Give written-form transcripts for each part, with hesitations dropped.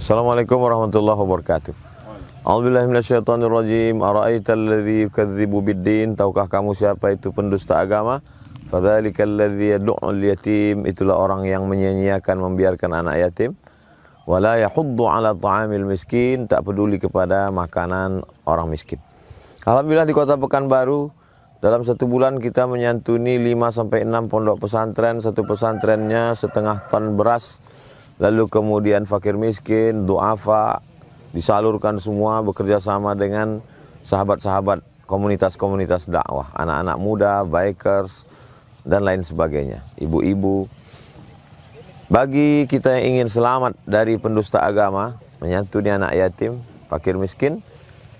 Assalamualaikum warahmatullahi wabarakatuh. A'udzubillahi minasyaitonirrajim. Ara'aital ladzi yukadzibu biddin? Tahukah kamu siapa itu pendusta agama? Fadzalikal ladzi yad'ul yatim. Itulah orang yang menyia-nyiakan, membiarkan anak yatim. Wala yahuddu 'ala ta'amil miskin. Tak peduli kepada makanan orang miskin. Alhamdulillah di Kota Pekanbaru dalam satu bulan kita menyantuni 5-6 pondok pesantren. Satu pesantrennya setengah ton beras. Lalu kemudian fakir miskin, du'afa, disalurkan semua bekerja sama dengan sahabat-sahabat komunitas-komunitas dakwah. Anak-anak muda, bikers, dan lain sebagainya. Ibu-ibu. Bagi kita yang ingin selamat dari pendusta agama, menyantuni anak yatim, fakir miskin,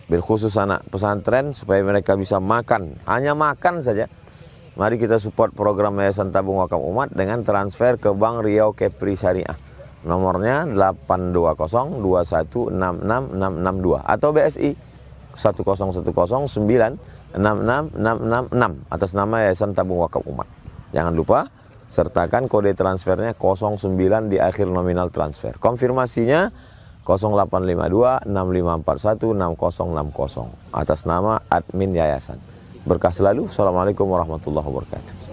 bil khusus anak pesantren, supaya mereka bisa makan. Hanya makan saja. Mari kita support program Yayasan Tabung Wakaf Umat dengan transfer ke Bank Riau Kepri Syariah. Nomornya 82021666662 atau BSI 10109666666 atas nama Yayasan Tabung Wakaf Umat. Jangan lupa sertakan kode transfernya 09 di akhir nominal transfer. Konfirmasinya 085265416060 atas nama admin yayasan. Berkah selalu. Assalamualaikum warahmatullahi wabarakatuh.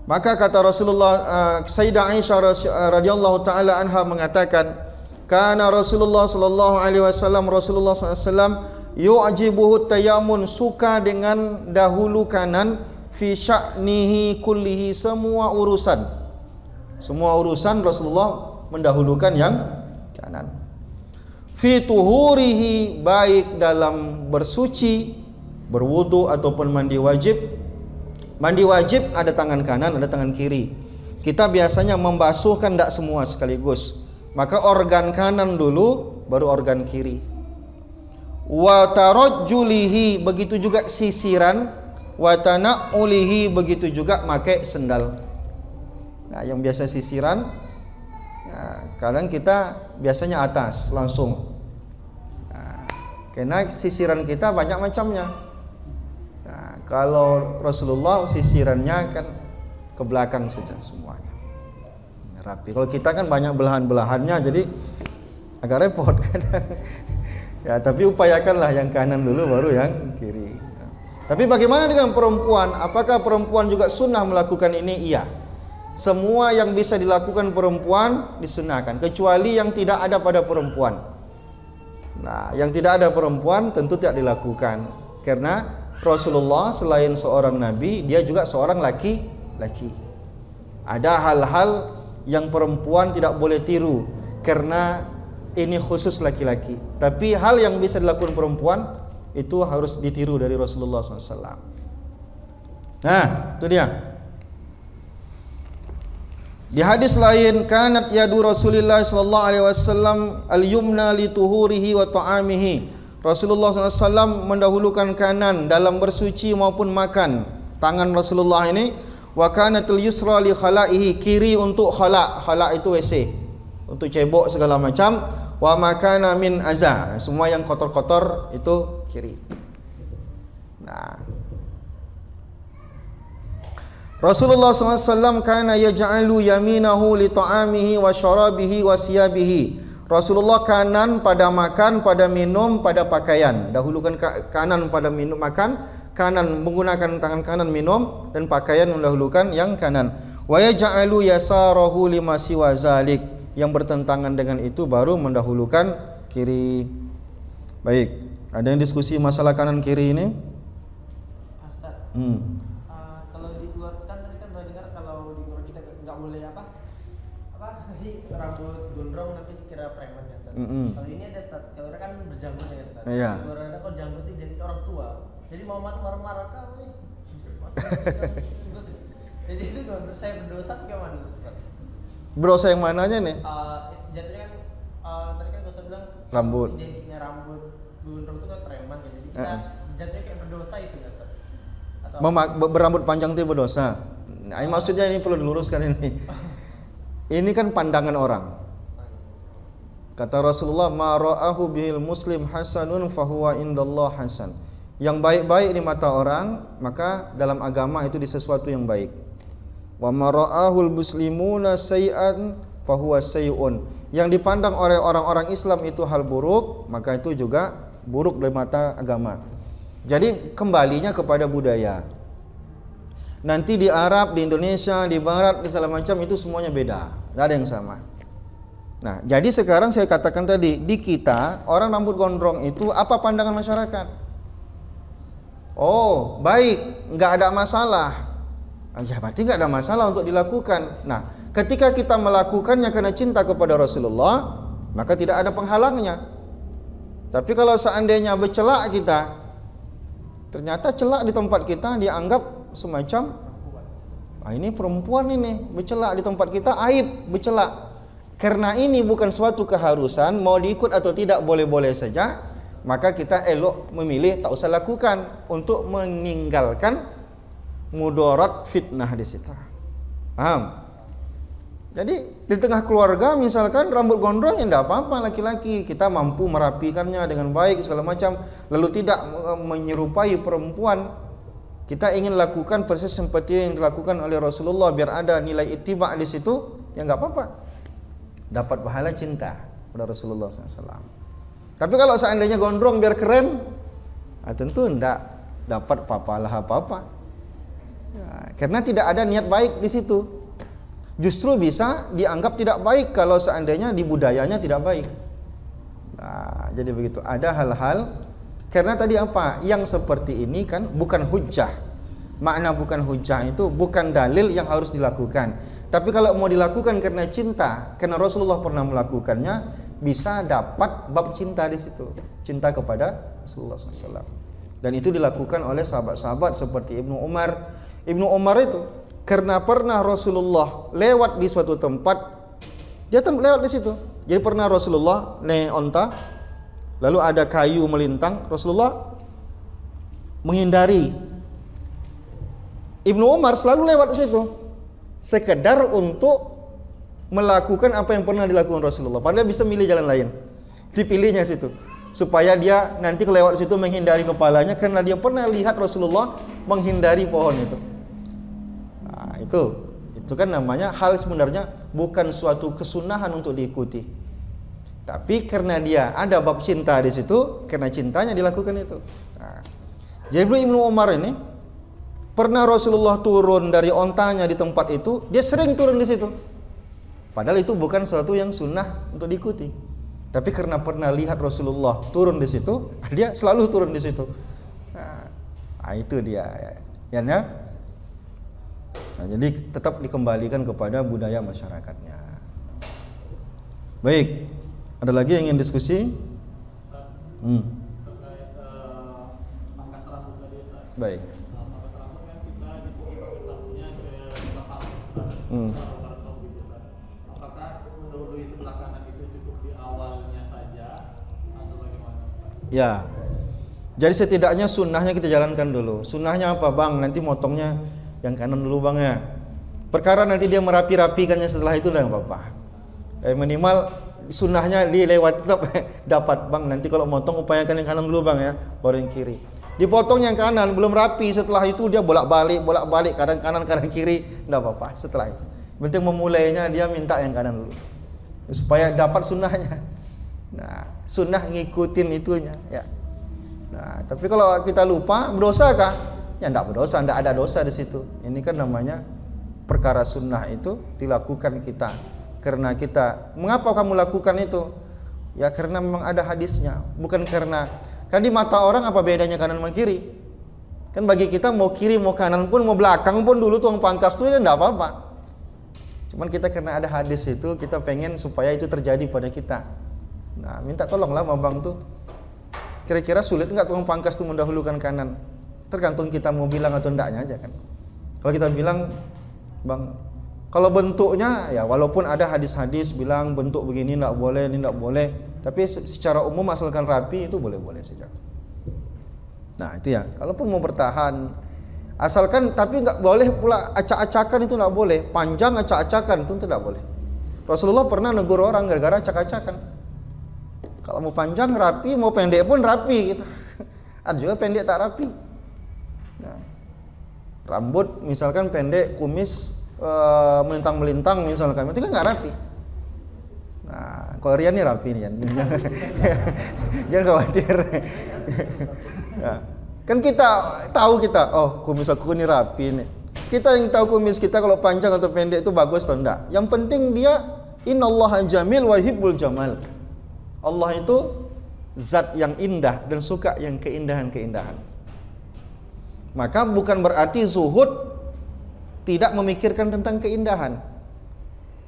Maka kata Rasulullah, Sayyidah Aisyah radhiyallahu taala anha mengatakan, kana Rasulullah sallallahu alaihi wasallam, Rasulullah sallallahu alaihi wasallam yu'jibuhu tayamun, suka dengan dahulu kanan fi sya'nihi kullihi, semua urusan Rasulullah mendahulukan yang kanan. Fi tuhurihi, baik dalam bersuci, berwudu ataupun mandi wajib. Mandi wajib ada tangan kanan, ada tangan kiri. Kita biasanya membasuhkan tidak semua sekaligus. Maka organ kanan dulu, baru organ kiri. Wa tarajjulihi, begitu juga sisiran. Wa tana'ulihi, begitu juga pakai sendal. Nah, yang biasa sisiran, nah, kadang kita biasanya atas langsung. Nah, karena sisiran kita banyak macamnya. Kalau Rasulullah sisirannya kan ke belakang saja semuanya, rapi. Kalau kita kan banyak belahan-belahannya, jadi agak repot kadang. Ya, tapi upayakanlah yang kanan dulu baru yang kiri. Tapi bagaimana dengan perempuan? Apakah perempuan juga sunnah melakukan ini? Iya. Semua yang bisa dilakukan perempuan disunahkan, kecuali yang tidak ada pada perempuan. Nah, yang tidak ada perempuan tentu tidak dilakukan, karena Rasulullah selain seorang nabi, dia juga seorang laki-laki. Ada hal-hal yang perempuan tidak boleh tiru karena ini khusus laki-laki. Tapi hal yang bisa dilakukan perempuan itu harus ditiru dari Rasulullah SAW. Nah, itu dia. Di hadis lain, kanat yadu Rasulullah sallallahu alaihi wasallam al-yumna li tuhurihi wa ta'amihi. Rasulullah SAW mendahulukan kanan dalam bersuci maupun makan. Tangan Rasulullah ini, wa kanatul yusra li khalaihi, kiri untuk khala. Khala itu WC, untuk cebok segala macam. Wa makana min azza, semua yang kotor-kotor itu kiri. Nah, Rasulullah SAW kana yaj'alu yaminahu li ta'amihi wa syarabihi wa siyabihi. Rasulullah kanan pada makan, pada minum, pada pakaian. Dahulukan kanan pada minum, makan, kanan menggunakan tangan kanan minum, dan pakaian mendahulukan yang kanan. Wa yaj'alu yasarahu lima siwa zalik, yang bertentangan dengan itu baru mendahulukan kiri. Baik, ada yang diskusi masalah kanan kiri ini? Ustaz. Kalau dikeluarkan tadi kan pernah dengar kalau di kita nggak boleh apa sih rambut gondrong nanti dikira preman ya Ustaz. Kalau ini ada Ustaz, kalau orang kan berjanggut ya Ustaz. Iya. Kalau ada kok janggut identik orang tua. Jadi mau marah-marah kan jadi itu saya berdosa bagaimana Ustaz? Berdosa yang mananya nih? Jatuhnya kan tadi kan Ustaz bilang rambut. Identiknya rambut gondrong itu kan preman ya. Jadi kita jatuhnya kayak berdosa itu ya Ustaz. Atau berambut panjang itu berdosa. Nah, maksudnya ini perlu diluruskan ini. Ini kan pandangan orang. Kata Rasulullah, ma ra'ahu bihil muslim hasanun fahuwa indallah hasan. Yang baik-baik di mata orang, maka dalam agama itu di sesuatu yang baik. Wa ma ra'ahul muslimuna sayyi'an fahuwa sayyun. Yang dipandang oleh orang-orang Islam itu hal buruk, maka itu juga buruk dari mata agama. Jadi kembalinya kepada budaya. Nanti di Arab, di Indonesia, di Barat, segala macam itu semuanya beda, tidak ada yang sama. Nah, jadi sekarang saya katakan tadi, di kita orang rambut gondrong itu apa pandangan masyarakat? Oh, baik, nggak ada masalah. Ya berarti nggak ada masalah untuk dilakukan. Nah, ketika kita melakukannya karena cinta kepada Rasulullah, maka tidak ada penghalangnya. Tapi kalau seandainya bercelak kita, ternyata celak di tempat kita dianggap semacam, ini perempuan ini bercelak di tempat kita, aib bercelak. Karena ini bukan suatu keharusan, mau diikut atau tidak boleh-boleh saja, maka kita elok memilih tak usah lakukan untuk meninggalkan mudarat fitnah di situ. Paham? Jadi di tengah keluarga misalkan rambut gondrong ya tidak apa-apa laki-laki, kita mampu merapikannya dengan baik segala macam, lalu tidak menyerupai perempuan. Kita ingin lakukan persis seperti yang dilakukan oleh Rasulullah biar ada nilai ittiba di situ, ya nggak apa-apa. Dapat pahala cinta pada Rasulullah SAW. Tapi kalau seandainya gondrong biar keren, tentu tidak dapat papalah apa-apa. Ya, karena tidak ada niat baik di situ. Justru bisa dianggap tidak baik kalau seandainya di budayanya tidak baik. Nah, jadi begitu. Ada hal-hal, karena tadi apa? Yang seperti ini kan bukan hujjah. Makna bukan hujjah itu bukan dalil yang harus dilakukan. Tapi kalau mau dilakukan karena cinta, karena Rasulullah pernah melakukannya, bisa dapat bab cinta di situ, cinta kepada Rasulullah SAW. Dan itu dilakukan oleh sahabat-sahabat seperti Ibnu Umar. Ibnu Umar itu karena pernah Rasulullah lewat di suatu tempat, dia lewat di situ. Jadi pernah Rasulullah naik onta, lalu ada kayu melintang, Rasulullah menghindari. Ibnu Umar selalu lewat di situ, sekedar untuk melakukan apa yang pernah dilakukan Rasulullah. Padahal bisa milih jalan lain, dipilihnya situ supaya dia nanti kelewat situ menghindari kepalanya, karena dia pernah lihat Rasulullah menghindari pohon itu. Nah, itu kan namanya hal sebenarnya bukan suatu kesunahan untuk diikuti, tapi karena dia ada bab cinta di situ, karena cintanya dilakukan itu. Nah, jadi Ibnu Umar ini pernah Rasulullah turun dari ontanya di tempat itu, dia sering turun di situ. Padahal itu bukan sesuatu yang sunnah untuk diikuti. Tapi karena pernah lihat Rasulullah turun di situ, dia selalu turun di situ. Nah, itu dia. Ya, nah, jadi tetap dikembalikan kepada budaya masyarakatnya. Baik, ada lagi yang ingin diskusi? Baik. Apakah mendahului sebelah kanan itu cukup di awalnya saja atau bagaimana? Ya, jadi setidaknya sunnahnya kita jalankan dulu. Sunnahnya apa bang? Nanti motongnya yang kanan dulu bang ya. Perkara nanti dia merapi-rapikannya setelah itu dan apa-apa. Minimal sunnahnya dilewati tetap dapat bang. Nanti kalau motong upayakan yang kanan dulu bang ya, baru yang kiri. Dipotong yang kanan belum rapi, setelah itu dia bolak-balik kadang kanan kadang kiri, enggak apa-apa setelah itu. Penting memulainya dia minta yang kanan dulu supaya dapat sunnahnya. Nah, sunnah ngikutin itunya ya. Nah, tapi kalau kita lupa, berdosa kah? Ya enggak berdosa, enggak ada dosa di situ. Ini kan namanya perkara sunnah itu dilakukan kita karena kita. Mengapa kamu lakukan itu? Ya karena memang ada hadisnya, bukan karena kan di mata orang apa bedanya kanan sama kiri? Kan bagi kita mau kiri mau kanan pun mau belakang pun dulu tuang pangkas itu kan enggak apa-apa. Cuman kita karena ada hadis itu kita pengen supaya itu terjadi pada kita. Nah, minta tolonglah sama bang tuh. Kira-kira sulit enggak tukang pangkas tuh mendahulukan kanan? Tergantung kita mau bilang atau enggaknya aja kan. Kalau kita bilang, bang, kalau bentuknya ya walaupun ada hadis-hadis bilang bentuk begini enggak boleh, ini enggak boleh, tapi secara umum asalkan rapi itu boleh-boleh saja. Nah, itu ya. Kalaupun mau bertahan asalkan, tapi enggak boleh pula acak-acakan, itu enggak boleh. Panjang acak-acakan itu tidak boleh. Rasulullah pernah negur orang gara-gara acak-acakan. Kalau mau panjang rapi, mau pendek pun rapi gitu. Ada juga pendek tak rapi. Nah, rambut misalkan pendek, kumis melintang-melintang misalkan, itu kan enggak rapi. Kalau Rian nih rapi nih Yan. Jangan khawatir. Ya. Kan kita tahu oh kumis aku ini rapi nih. Kita yang tahu kumis kita kalau panjang atau pendek itu bagus atau enggak. Yang penting dia innallaha jamil wa yuhibbul jamal. Allah itu zat yang indah dan suka yang keindahan-keindahan. Maka bukan berarti zuhud tidak memikirkan tentang keindahan.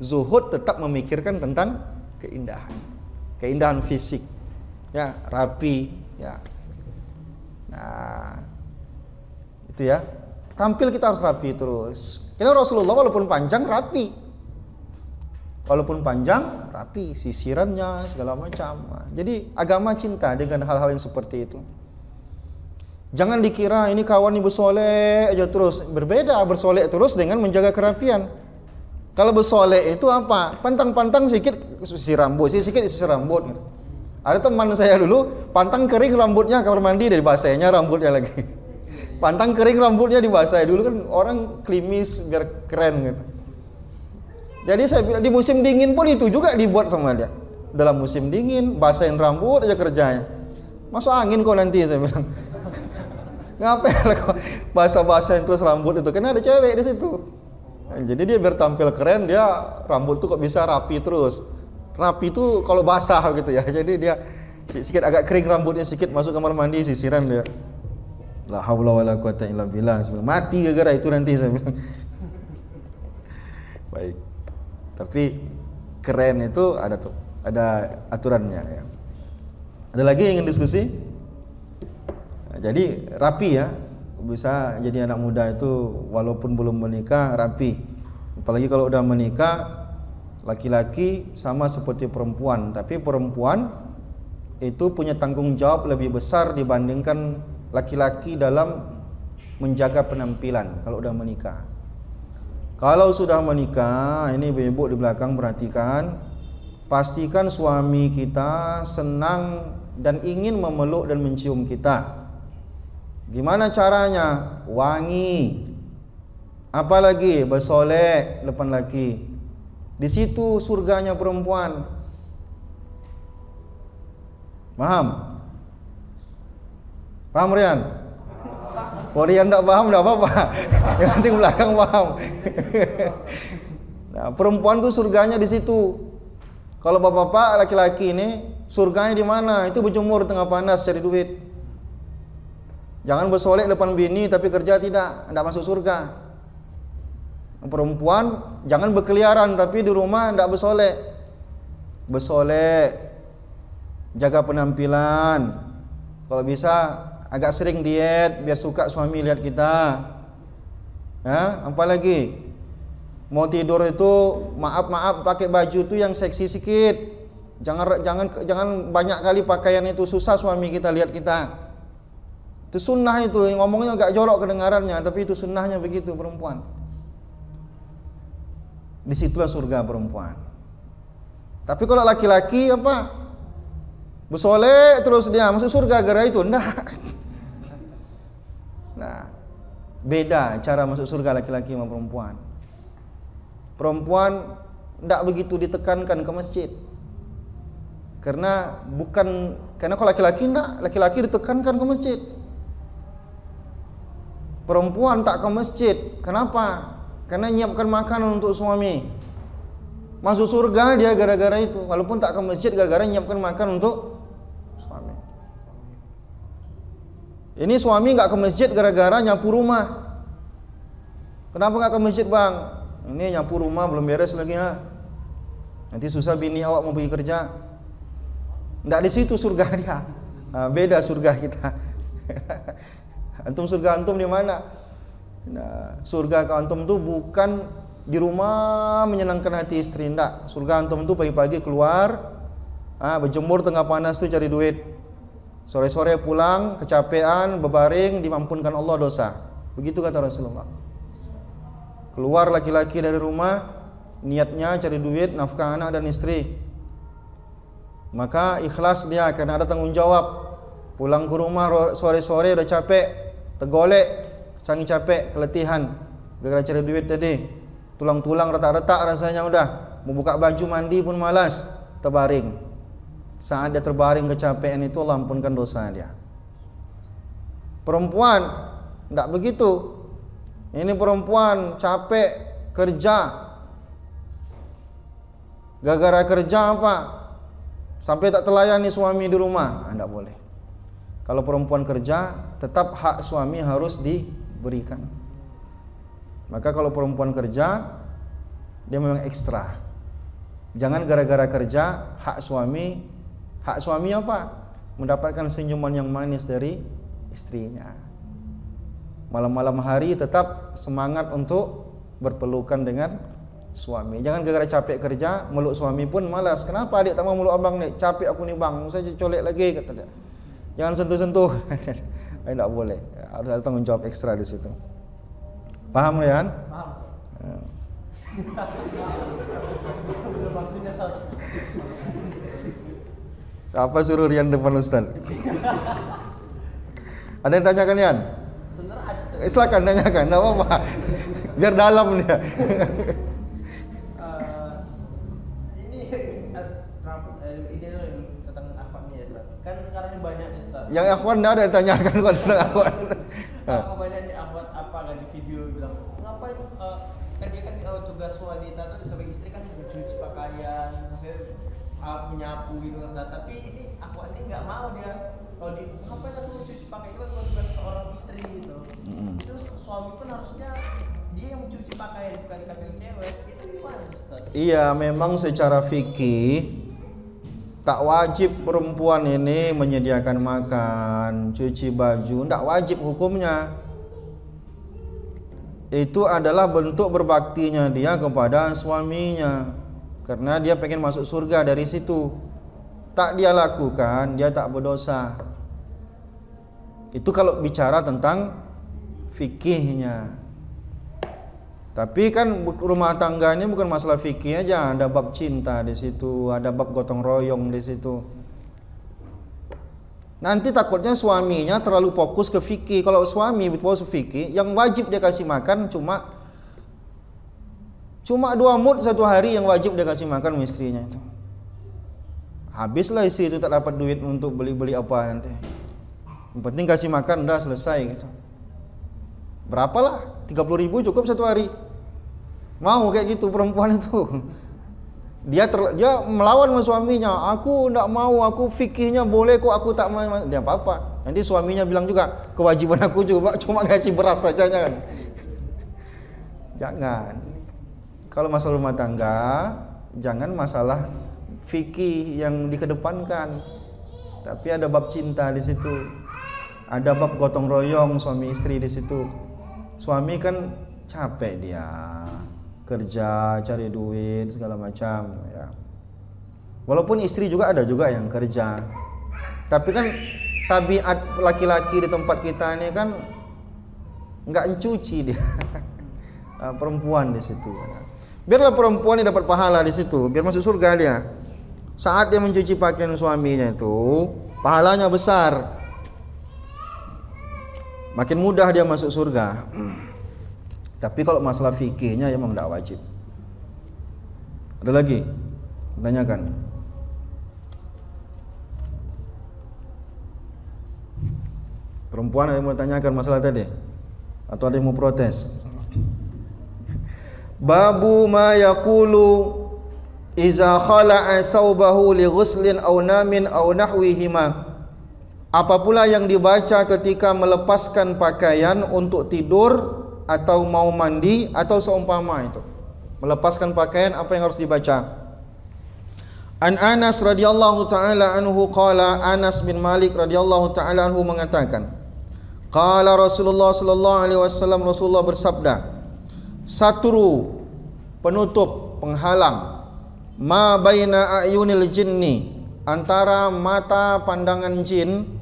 Zuhud tetap memikirkan tentang keindahan. Keindahan fisik. Ya, rapi, ya. Nah, itu ya. Tampil kita harus rapi terus. Karena Rasulullah walaupun panjang rapi. Walaupun panjang rapi, sisirannya segala macam. Jadi agama cinta dengan hal-hal yang seperti itu. Jangan dikira ini kawan ini bersolek aja terus. Berbeda bersolek terus dengan menjaga kerapian. Kalau bersolek itu apa? Pantang-pantang sedikit sisir rambut, sedikit sisir rambut. Ada teman saya dulu pantang kering rambutnya kamar mandi dari basahnya rambutnya lagi. Pantang kering rambutnya dibasahi. Dulu kan orang klimis biar keren gitu. Jadi saya bilang di musim dingin pun itu juga dibuat sama dia. Dalam musim dingin basahin rambut aja kerjanya. Masuk angin kok nanti saya bilang. Ngapain lah kok basah-basahin terus rambut itu? Karena ada cewek di situ. Nah, jadi dia biar tampil keren dia rambut tuh kok bisa rapi terus. Rapi itu kalau basah gitu ya. Jadi dia sedikit agak kering rambutnya sedikit masuk kamar mandi sisiran dia. La haula wala quwata illa billah. Mati gara-gara itu nanti saya bilang. Baik. Tapi keren itu ada aturannya ya. Ada lagi yang ingin diskusi? Nah, jadi rapi ya. Bisa jadi anak muda itu walaupun belum menikah rapi. Apalagi kalau udah menikah, laki-laki sama seperti perempuan, tapi perempuan itu punya tanggung jawab lebih besar dibandingkan laki-laki dalam menjaga penampilan kalau udah menikah. Kalau sudah menikah, ini ibu-ibu di belakang perhatikan, pastikan suami kita senang dan ingin memeluk dan mencium kita. Gimana caranya? Wangi. Apalagi bersolek depan laki. Di situ surganya perempuan. Paham? Paham Rian? Kalau Rian tak paham tak apa-apa. Yang penting belakang paham. Nah, perempuan tuh surganya di situ. Kalau bapak-bapak laki-laki ini surganya di mana? Itu berjemur tengah panas cari duit. Jangan bersolek depan bini tapi kerja tidak masuk surga. Perempuan jangan berkeliaran tapi di rumah tidak bersolek. Bersolek, jaga penampilan. Kalau bisa agak sering diet biar suka suami lihat kita. Ya, apa lagi? Mau tidur itu maaf pakai baju itu yang seksi sedikit. Jangan banyak kali pakaian itu susah suami kita lihat kita. Itu sunnah itu, ngomongnya agak jorok kedengarannya, tapi itu sunnahnya begitu perempuan. Disitulah surga perempuan. Tapi kalau laki-laki apa? Bersolek terus dia masuk surga gara itu, enggak. Nah, beda cara masuk surga laki-laki sama perempuan. Perempuan enggak begitu ditekankan ke masjid. Karena kalau laki-laki enggak, laki-laki ditekankan ke masjid. Perempuan tak ke masjid. Kenapa? Karena nyiapkan makanan untuk suami. Masuk surga dia gara-gara itu. Walaupun tak ke masjid gara-gara nyiapkan makan untuk suami. Ini suami gak ke masjid gara-gara nyapu rumah. Kenapa gak ke masjid bang? Ini nyapu rumah belum beres lagi ha. Nanti susah bini awak mau pergi kerja. Nggak di situ surga dia. Nah, beda surga kita. Antum surga antum di mana? Nah, surga antum tuh bukan di rumah menyenangkan hati istri, enggak. Surga antum tuh pagi-pagi keluar, berjemur tengah panas tuh cari duit. Sore-sore pulang, kecapean, berbaring, dimampunkan Allah dosa. Begitu kata Rasulullah. Keluar laki-laki dari rumah, niatnya cari duit, nafkah anak dan istri. Maka ikhlas dia karena ada tanggung jawab. Pulang ke rumah sore-sore udah capek, tergolek, sangat capek, keletihan gara-gara cari duit tadi. Tulang-tulang retak-retak rasanya udah. Mau buka baju mandi pun malas. terbaring. Saat dia terbaring kecapean itu Allah ampunkan dosa dia. Perempuan tidak begitu. Ini perempuan capek kerja. Gara-gara kerja apa? Sampai tak terlayani suami di rumah. Tidak boleh. Kalau perempuan kerja, tetap hak suami harus diberikan. Maka kalau perempuan kerja, dia memang ekstra. Jangan gara-gara kerja hak suami apa? Mendapatkan senyuman yang manis dari istrinya. Malam-malam hari tetap semangat untuk berpelukan dengan suami. Jangan gara-gara capek kerja meluk suami pun malas. Kenapa adik tak mau meluk abang ni? Capek aku ni bang, saya colek lagi kata dia. Jangan sentuh-sentuh. Tidak boleh. Harus ada tanggung jawab ekstra di situ. Paham Rian? Paham. Siapa suruh Rian depan Ustaz? Ada yang tanyakan Rian? Sebenarnya ada Ustaz. Silakan tanyakan, enggak apa-apa. Biar dalam dia. Ini tentang akhwat nih ya Ustaz. Kan sekarang ini banyak nih Ustaz. Yang akhwan enggak ada yang tanyakan kalau tentang akhwan. Apa banyak nih akhwat apa kan di video bilang, ngapain kan dia kan tugas wanita tuh sebagai istri kan mencuci pakaian, maksudnya menyapu gitu Ustaz. Tapi ini akhwat ini nggak mau dia. Kalau di ngapain aku mencuci pakaian itu kan tugas seorang istri gitu. Itu suami pun harusnya dia yang mencuci pakaian bukan kaki cewek. Itu gimana Ustaz? Iya, memang secara fikih tak wajib perempuan ini menyediakan makan, cuci baju, tak wajib hukumnya. Itu adalah bentuk berbaktinya dia kepada suaminya, karena dia pengen masuk surga dari situ. Tak dia lakukan, dia tak berdosa. Itu kalau bicara tentang fikihnya. Tapi kan rumah tangga ini bukan masalah fikih aja, ada bab cinta di situ, ada bab gotong royong di situ. Nanti takutnya suaminya terlalu fokus ke fikih. Kalau suami fokus ke fikih, yang wajib dia kasih makan cuma 2 mud satu hari yang wajib dia kasih makan istrinya itu. Habislah istri itu tak dapat duit untuk beli-beli apa nanti. Yang penting kasih makan dah selesai gitu. Berapalah? 30.000 cukup satu hari. Mau kayak gitu perempuan itu. Dia melawan sama suaminya. Aku enggak mau, aku fikihnya boleh kok, aku tak mau. Dia apa-apa. Nanti suaminya bilang juga, kewajiban aku juga cuma kasih beras saja, jangan. Jangan. Kalau masalah rumah tangga, jangan masalah fikih yang dikedepankan. Tapi ada bab cinta di situ. Ada bab gotong royong suami istri di situ. Suami kan capek dia kerja, cari duit segala macam ya. Walaupun istri juga ada juga yang kerja. Tapi kan tabiat laki-laki di tempat kita ini kan enggak mencuci dia. Perempuan di situ. Biarlah perempuan ini dapat pahala di situ, biar masuk surga dia. Saat dia mencuci pakaian suaminya itu, pahalanya besar. Makin mudah dia masuk surga. Tapi kalau masalah fikihnya ya memang tidak wajib. Ada lagi? Tanyakan. Perempuan ada yang mau tanyakan masalah tadi? Atau ada yang mau protes? Babu ma yaqulu iza khala'a saubahu li ghuslin aw namin aw nahwihima. Apa pula yang dibaca ketika melepaskan pakaian untuk tidur atau mau mandi atau seumpama itu. Melepaskan pakaian apa yang harus dibaca? An Anas radhiyallahu taala anhu qala, Anas bin Malik radhiyallahu taala anhu mengatakan, qala Rasulullah sallallahu alaihi wasallam, Rasulullah bersabda, satru, penutup, penghalang, ma baina ayunil jinni, antara mata pandangan jin,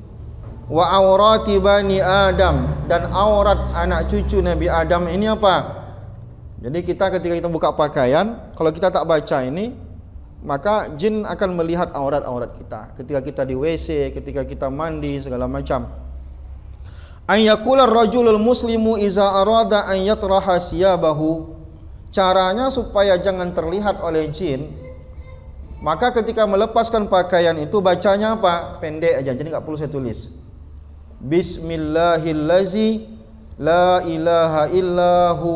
wa aurati bani Adam, dan aurat anak cucu Nabi Adam. Ini apa? Jadi ketika kita buka pakaian, kalau kita tak baca ini, maka jin akan melihat aurat-aurat kita. Ketika kita di WC, ketika kita mandi, segala macam. Ayyakula rajulul muslimu iza arada an yatraha siyabahu. Caranya supaya jangan terlihat oleh jin Maka ketika melepaskan pakaian itu bacanya apa? Pendek aja, jadi nggak perlu saya tulis. Bismillahillazi la ilaha illahu.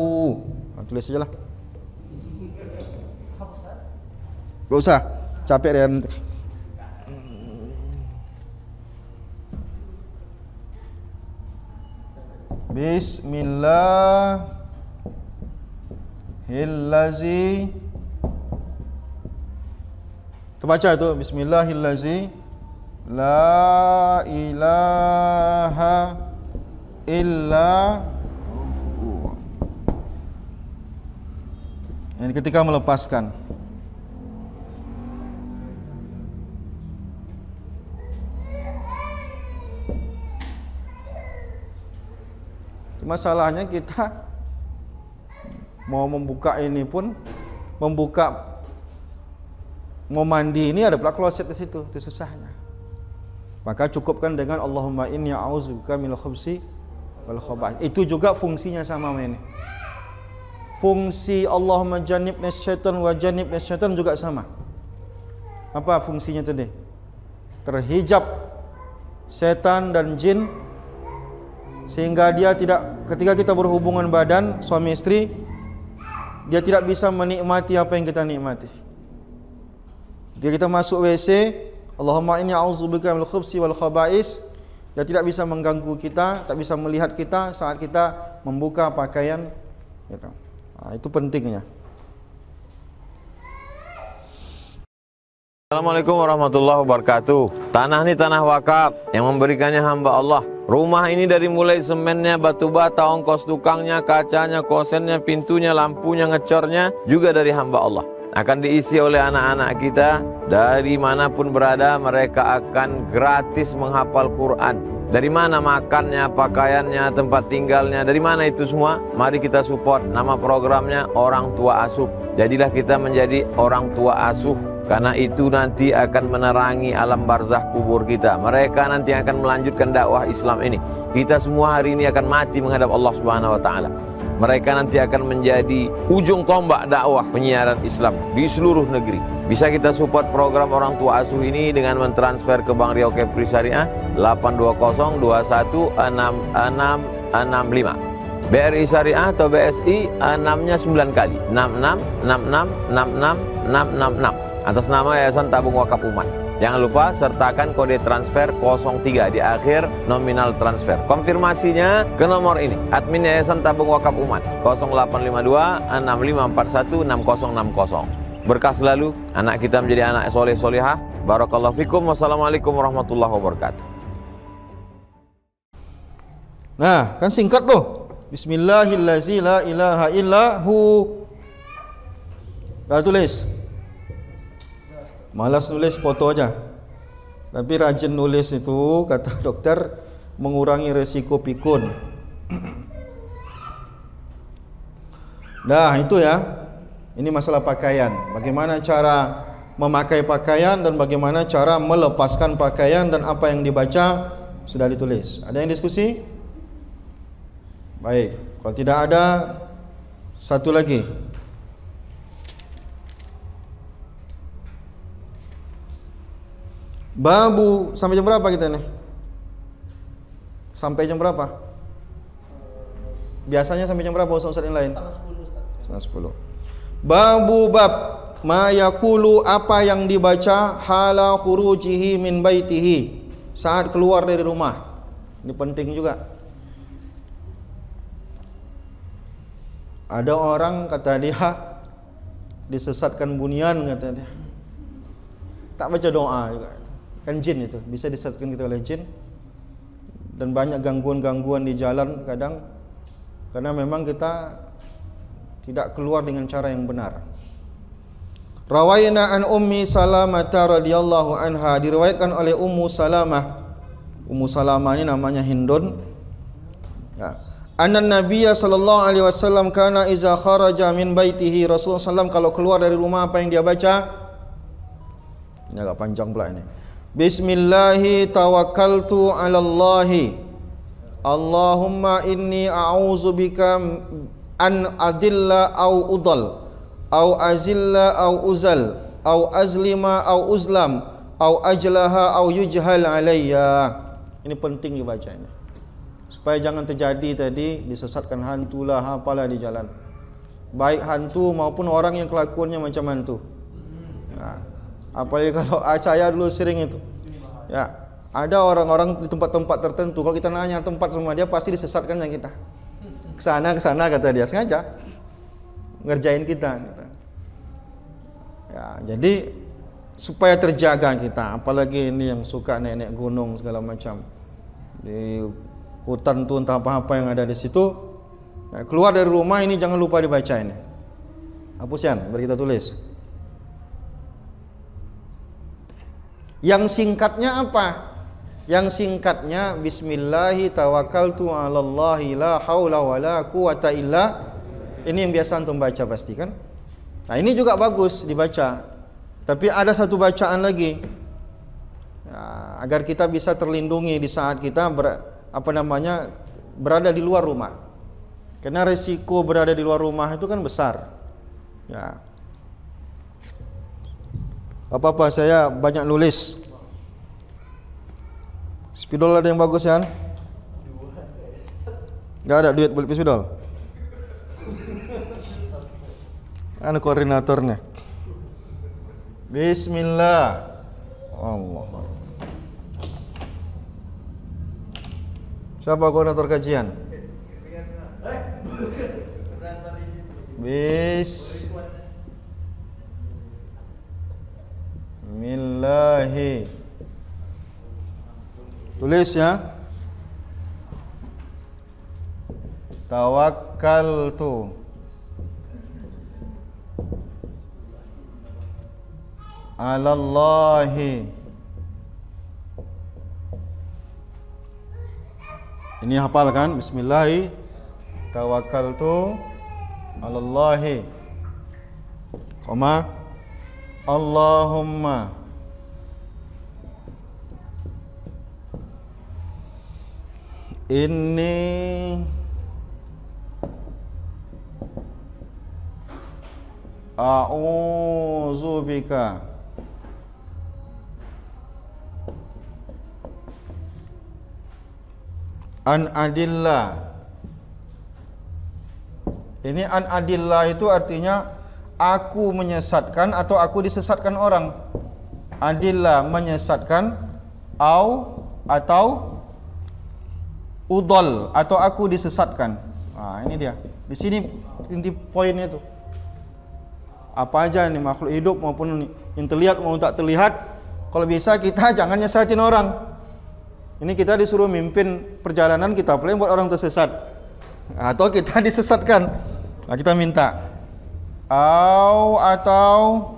Tulis saja lah. Gak usah, capek dia nanti. Bismillahillazi. Terbaca itu Bismillahillazi la ilaha illa. Ini ketika melepaskan. Masalahnya kita mau membuka ini pun, mau mandi ini ada pula kloset di situ, itu susahnya. Maka cukupkan dengan Allahumma inni a'udzubika minal khubuthi wal khaba'ith. Itu juga fungsinya sama ini. Fungsi Allahumma jannibna syaitan wa jannibna syaitan juga sama. Apa fungsinya tadi? Terhijab setan dan jin, sehingga dia tidak, ketika kita berhubungan badan suami istri, dia tidak bisa menikmati apa yang kita nikmati. Ketika kita masuk WC, Allahumma inni a'udzubika minal khubuthi wal khaba'ith, dia tidak bisa mengganggu kita, tak bisa melihat kita saat kita membuka pakaian gitu. Nah, itu pentingnya. Assalamualaikum warahmatullahi wabarakatuh. Tanah ini tanah wakaf yang memberikannya hamba Allah. Rumah ini dari mulai semennya, batu bata, ongkos tukangnya, kacanya, kosennya, pintunya, lampunya, ngecornya juga dari hamba Allah. Akan diisi oleh anak-anak kita dari manapun berada, mereka akan gratis menghafal Quran. Dari mana makannya, pakaiannya, tempat tinggalnya, dari mana itu semua? Mari kita support. Nama programnya Orang Tua Asuh. Jadilah kita menjadi orang tua asuh, karena itu nanti akan menerangi alam barzah kubur kita. Mereka nanti akan melanjutkan dakwah Islam ini. Kita semua hari ini akan mati menghadap Allah Subhanahu wa taala. Mereka nanti akan menjadi ujung tombak dakwah penyiaran Islam di seluruh negeri. Bisa kita support program Orang Tua Asuh ini dengan mentransfer ke Bank Riau Kepri Syariah 820216665. BRI Syariah atau BSI 6-nya 9 kali, 66666666 atas nama Yayasan Tabung Wakaf Umat. Jangan lupa sertakan kode transfer 03 di akhir nominal transfer. Konfirmasinya ke nomor ini, admin Yayasan Tabung Wakaf Umat 0852 6551 6060. Berkah selalu, anak kita menjadi anak soleh solehah. Barakallahu fikum. Wassalamualaikum warahmatullahi wabarakatuh. Nah, kan singkat tuh. Bismillahillazi la ilaha illahu. Dah tulis. Malas nulis, foto aja. Tapi rajin nulis itu, kata dokter, mengurangi resiko pikun. Nah, itu ya. Ini masalah pakaian. Bagaimana cara memakai pakaian dan bagaimana cara melepaskan pakaian dan apa yang dibaca sudah ditulis. Ada yang diskusi? Baik, kalau tidak ada, satu lagi. Babu, sampai jam berapa kita nih? Sampai jam berapa? Biasanya sampai jam berapa Ustaz yang lain? Setengah 10. Babu bab ma yaqulu, apa yang dibaca hala khurujihi min baitihi, saat keluar dari rumah. Ini penting juga. Ada orang kata dia disesatkan bunian, kata dia. Tak baca doa juga. Kan jin itu, bisa disesatkan kita oleh jin. Dan banyak gangguan-gangguan di jalan kadang, karena memang kita tidak keluar dengan cara yang benar. Rawaina an Ummi Salamah radhiyallahu anha, diriwayatkan oleh Ummu Salamah. Ummu Salamah ini namanya Hindun. Ya. Anna Nabiyya sallallahu alaihi wasallam kana iza kharaja min baitihi, Rasulullah sallam kalau keluar dari rumah apa yang dia baca? Ini agak panjang pula ini. Bismillahi tawakkaltu 'ala Allahi. Allahumma inni a'udzubika an adilla au udal au azilla au uzal au azlima au uzlam au ajlaha au yujhal alayya. Ini penting dibaca ini. Supaya jangan terjadi tadi disesatkan hantu lah apalah di jalan. Baik hantu maupun orang yang kelakuannya macam hantu. Ya. Apalagi kalau saya dulu sering itu. Ya, ada orang-orang di tempat-tempat tertentu kalau kita nanya tempat sama dia pasti disesatkan yang kita. Ke sana kata dia sengaja ngerjain kita. Ya, jadi supaya terjaga kita, apalagi ini yang suka naik-naik gunung segala macam. Di hutan tuh entah apa-apa yang ada di situ. Ya, keluar dari rumah ini jangan lupa dibaca ini. Hapus Yan, biar kita tulis. Yang singkatnya apa? Yang singkatnya bismillahi tawakkaltu 'alallahi la haula wala quwata illa. Ini yang biasa antum baca pasti kan? Nah, ini juga bagus dibaca. Tapi ada satu bacaan lagi. Ya, agar kita bisa terlindungi di saat kita berada di luar rumah. Karena resiko berada di luar rumah itu kan besar. Ya. Apa-apa saya banyak nulis. Spidol ada yang bagus kan? Gak ada duit beli spidol. Anu koordinatornya. Bismillah. Allah. Siapa koordinator kajian? Bismillahi. Tulis ya. Tawakkaltu 'alallahi. Ini hafal kan? Bismillahi tawakkaltu 'alallahi. Koma Allahumma inni a'udzubika an adillah. Ini an adillah itu artinya aku menyesatkan atau aku disesatkan orang. Adillah menyesatkan atau udol atau aku disesatkan. Nah, ini dia. Di sini inti poinnya itu. Apa aja nih makhluk hidup maupun yang terlihat maupun tak terlihat, kalau bisa kita jangan nyesatin orang. Ini kita disuruh mimpin perjalanan kita, boleh buat orang tersesat atau kita disesatkan. Nah, kita minta atau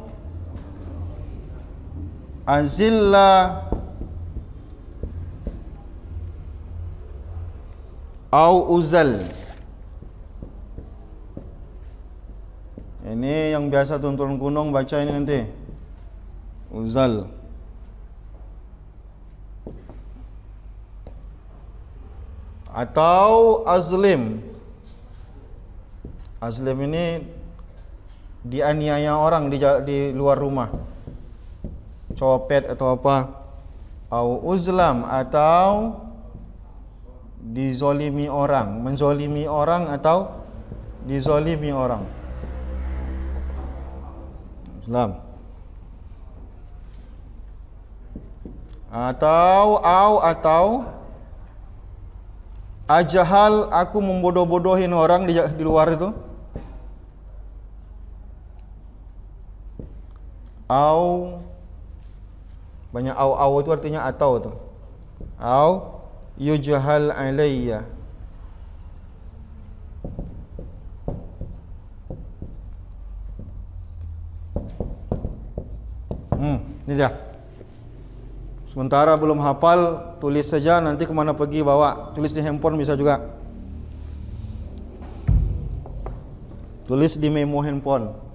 azillah uzal. Ini yang biasa turun gunung baca ini nanti. Uzal. Atau azlim. Azlim ini dianiaya orang di luar rumah. Copet atau apa. Au uzlam atau dizolimi orang, menzolimi orang atau dizolimi orang. Islam. Atau ajahal, aku membodoh-bodohin orang di luar itu. Banyak itu artinya atau itu. Yujhal alayya. Ini dia. Sementara belum hafal, tulis saja, nanti kemana pergi bawa. Tulis di handphone bisa juga. Tulis di memo handphone.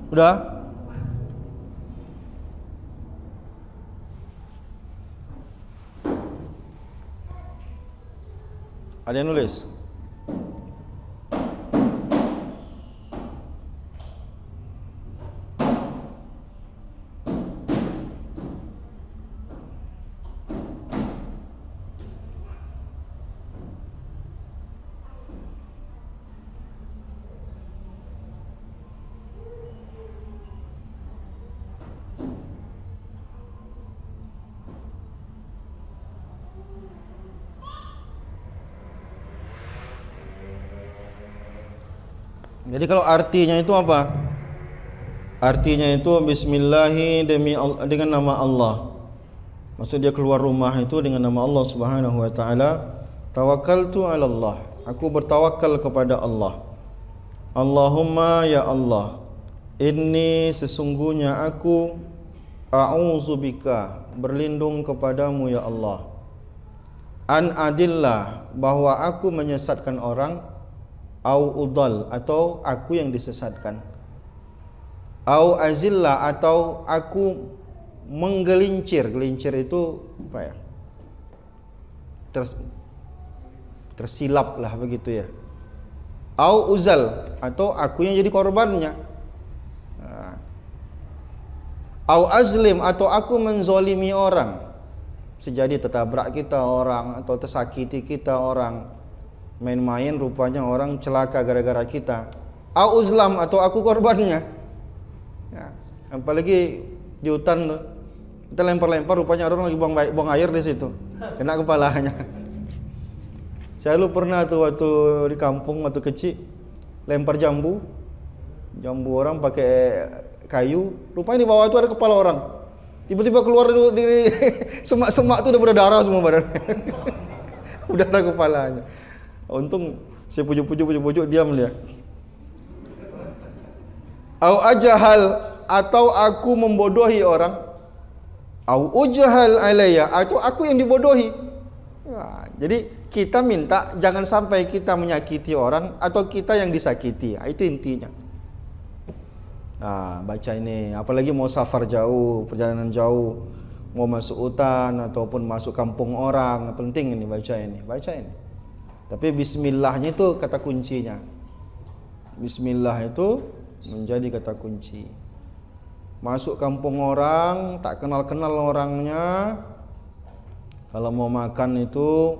Udah? Ada yang nulis? Jadi kalau artinya itu apa? Artinya itu bismillahi dengan nama Allah. Maksud dia keluar rumah itu dengan nama Allah Subhanahu wa taala. Tawakkaltu 'ala Allah. Aku bertawakal kepada Allah. Allahumma ya Allah, inni sesungguhnya aku a'udzubika berlindung kepadamu ya Allah. An adillah bahwa aku menyesatkan orang, au udal atau aku yang disesatkan, au azillah atau aku menggelincir. Gelincir itu apa ya? Tersilap lah begitu ya. Au uzal atau aku yang jadi korbannya. Au azlim atau aku menzolimi orang, sejadi tertabrak kita orang atau tersakiti kita orang, main-main rupanya orang celaka gara-gara kita. Au uzlam atau aku korbannya ya. Apalagi di hutan tuh, kita lempar-lempar rupanya orang lagi buang air di situ, kena kepalanya. Saya dulu pernah tuh waktu di kampung waktu kecil lempar jambu orang pakai kayu, rupanya di bawah itu ada kepala orang. Tiba-tiba keluar di semak-semak tuh udah berdarah semua badan. Udah ada kepalanya. Untung saya pujuk diam dia. Au ajahal atau aku membodohi orang. Au ujahal alayya atau aku yang dibodohi. Nah, jadi kita minta jangan sampai kita menyakiti orang atau kita yang disakiti. Nah, itu intinya. Nah, baca ini, apalagi mau safar jauh, perjalanan jauh, mau masuk hutan ataupun masuk kampung orang, penting ini baca ini. Tapi bismillahnya itu kata kuncinya. Bismillah itu menjadi kata kunci. Masuk kampung orang, tak kenal-kenal orangnya, kalau mau makan itu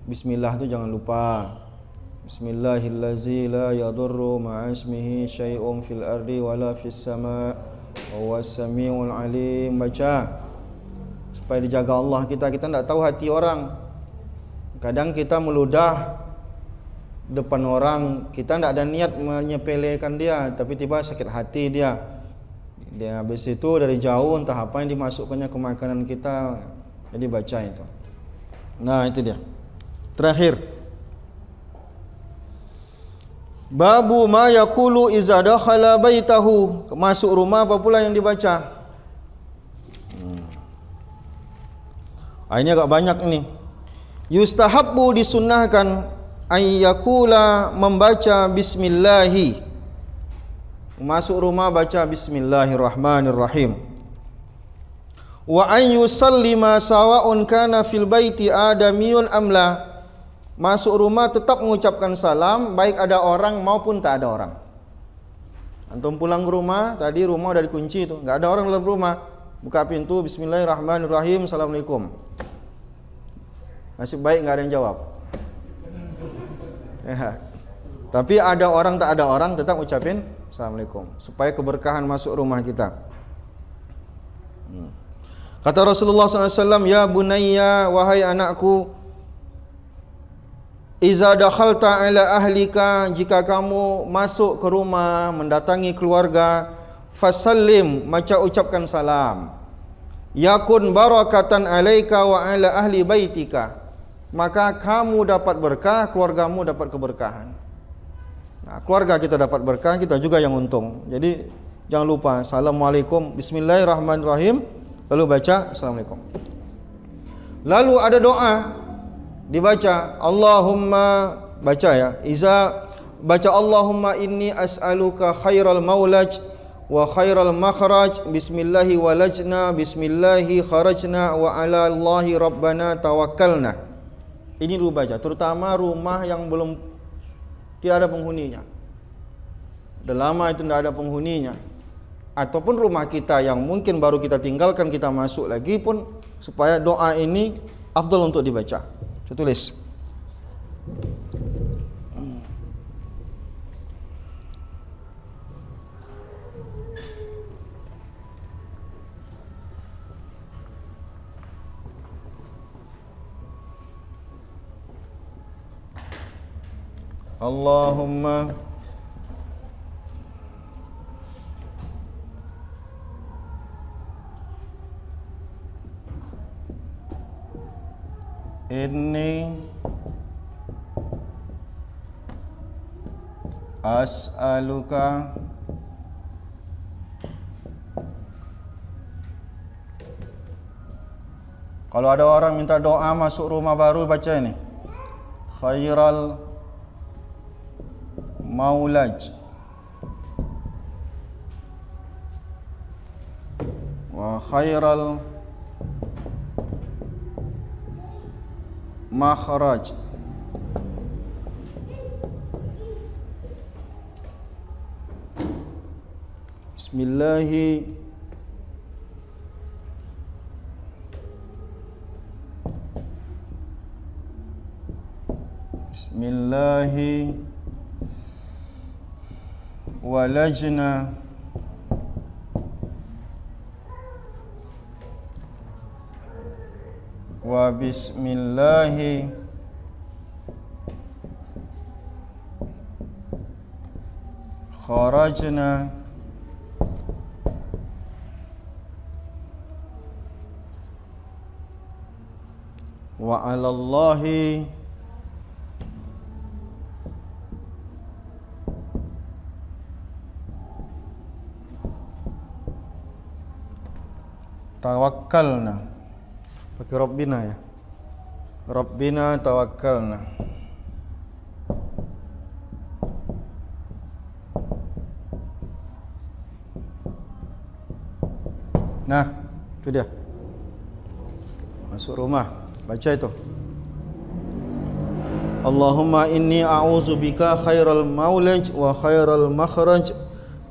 bismillah itu jangan lupa. Bismillahillazi la yadurru ma'asmihi syai'un fil ardi wala fis sama' wa huwas samiul alim. Baca supaya dijaga Allah kita tidak tahu hati orang. Kadang kita meludah depan orang, kita tidak ada niat menyepelekan dia, tapi tiba sakit hati dia habis itu dari jauh entah apa yang dimasukkannya ke makanan kita. Jadi baca itu. Nah itu dia. Terakhir, babu ma yaqulu iza dakhala baitahu. Masuk rumah apa pula yang dibaca? Ini agak banyak ini. Yustahabbu disunnahkan ayyakula membaca bismillahi. Masuk rumah baca bismillahirrahmanirrahim. Wa an yusallima sawa'un kana fil baiti adamiyun amla. Masuk rumah tetap mengucapkan salam baik ada orang maupun tak ada orang. Antum pulang ke rumah, tadi rumah udah dikunci itu, enggak ada orang dalam rumah. Buka pintu bismillahirrahmanirrahim, assalamualaikum. Nasib baik enggak ada yang jawab. Ya. Tapi ada orang tak ada orang tetap ucapin assalamualaikum supaya keberkahan masuk rumah kita. Kata Rasulullah SAW, ya bunayya, wahai anakku, iza dakhalta ala ahlika, jika kamu masuk ke rumah, mendatangi keluarga, fasallim, maka ucapkan salam. Yakun barakatan alaika wa ala ahli baitika, maka kamu dapat berkah, keluargamu dapat keberkahan. Nah, keluarga kita dapat berkah, kita juga yang untung. Jadi jangan lupa assalamualaikum, bismillahirrahmanirrahim, lalu baca assalamualaikum. Lalu ada doa dibaca, Allahumma, baca ya, iza baca Allahumma inni as'aluka khairal maulaj wa khairal makhraj bismillahi walajna bismillahi kharajna wa ala Allahi rabbana tawakkalna. Ini dulu baca, terutama rumah yang belum tidak ada penghuninya. Udah lama itu tidak ada penghuninya. Ataupun rumah kita yang mungkin baru kita tinggalkan, kita masuk lagi pun, supaya doa ini afdal untuk dibaca. Saya tulis. Allahumma inni as'aluka kalau ada orang minta doa masuk rumah baru, baca ini khairal maulaj wa khairal makhraj bismillahi bismillahi walajna wa bismillahi kharajna wa 'ala Allahi tawakkalna. Pakai Rabbina ya. Rabbina tawakkalna. Nah, itu dia. Masuk rumah, baca itu. Allahumma inni a'udzubika khairal maulaj wa khairal makhraj.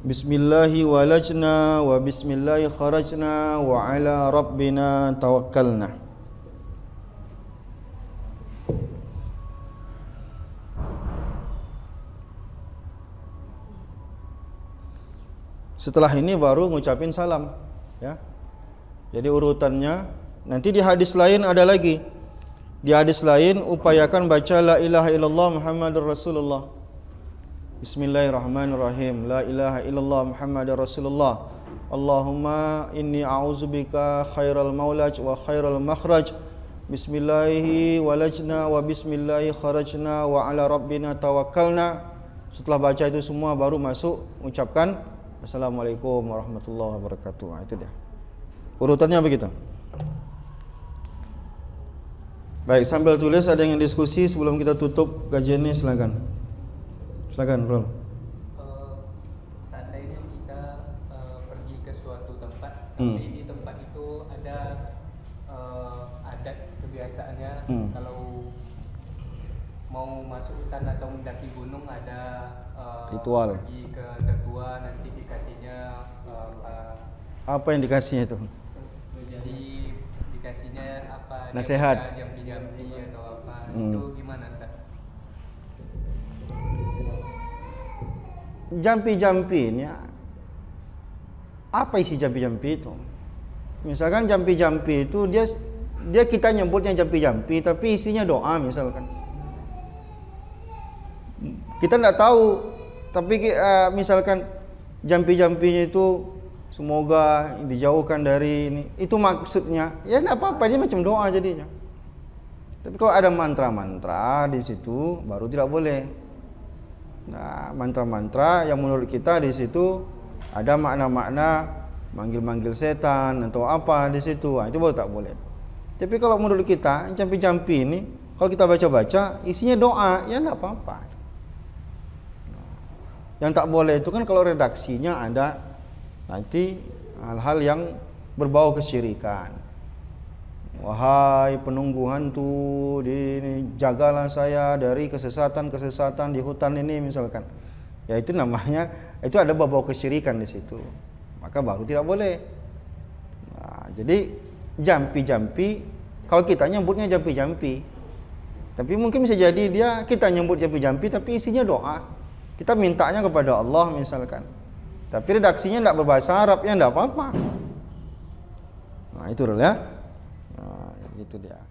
Bismillahi walajna wa bismillahi kharajna wa ala rabbina tawakkalna. Setelah ini baru ngucapin salam, ya. Jadi urutannya nanti di hadis lain ada lagi. Di hadis lain upayakan baca la ilaha illallah Muhammadur Rasulullah. Bismillahirrahmanirrahim. La ilaha illallah Muhammadur Rasulullah. Allahumma inni a'udzubika khairal maulaj wa khairal makhraj. Bismillahi walajna wa bismillahi kharajna wa ala rabbina tawakkalna. Setelah baca itu semua baru masuk ucapkan Assalamualaikum warahmatullahi wabarakatuh. Nah, itu dia. Urutannya begitu. Baik, sambil tulis ada yang diskusi sebelum kita tutup kajian ini, silakan. Silakan, Bro. Seandainya kita pergi ke suatu tempat, tapi di tempat itu ada adat kebiasaannya, kalau mau masuk hutan atau mendaki gunung ada ritual. Pergi ke tetua nanti dikasihnya apa yang dikasihnya itu? Jadi dikasihnya apa? Nasihat. Jampi-jampi atau apa? Itu gimana, Ustaz? Jampi-jampi ini apa isi jampi-jampi itu? Misalkan jampi-jampi itu dia kita nyebutnya jampi-jampi tapi isinya doa misalkan. Kita tidak tahu tapi misalkan jampi-jampinya itu semoga dijauhkan dari ini. Itu maksudnya. Ya tidak apa-apa, dia macam doa jadinya. Tapi kalau ada mantra-mantra di situ baru tidak boleh. Nah, mantra-mantra yang menurut kita di situ ada makna-makna manggil-manggil setan atau apa di situ, itu baru tak boleh. Tapi kalau menurut kita jampi-jampi ini, kalau kita baca-baca isinya doa, ya tidak apa-apa. Yang tak boleh itu kan kalau redaksinya ada Nanti hal-hal yang berbau kesyirikan. Wahai penunggu hantu, jagalah saya dari kesesatan-kesesatan di hutan ini misalkan. Ya itu namanya, itu ada bau kesyirikan di situ. Maka baru tidak boleh. Nah, jadi jampi-jampi, kalau kita nyebutnya jampi-jampi, tapi mungkin bisa jadi kita nyebut jampi-jampi tapi isinya doa. Kita mintanya kepada Allah misalkan. Tapi redaksinya tidak berbahasa Arab, ya tidak apa-apa. Nah itu ya. Nah, itu dia.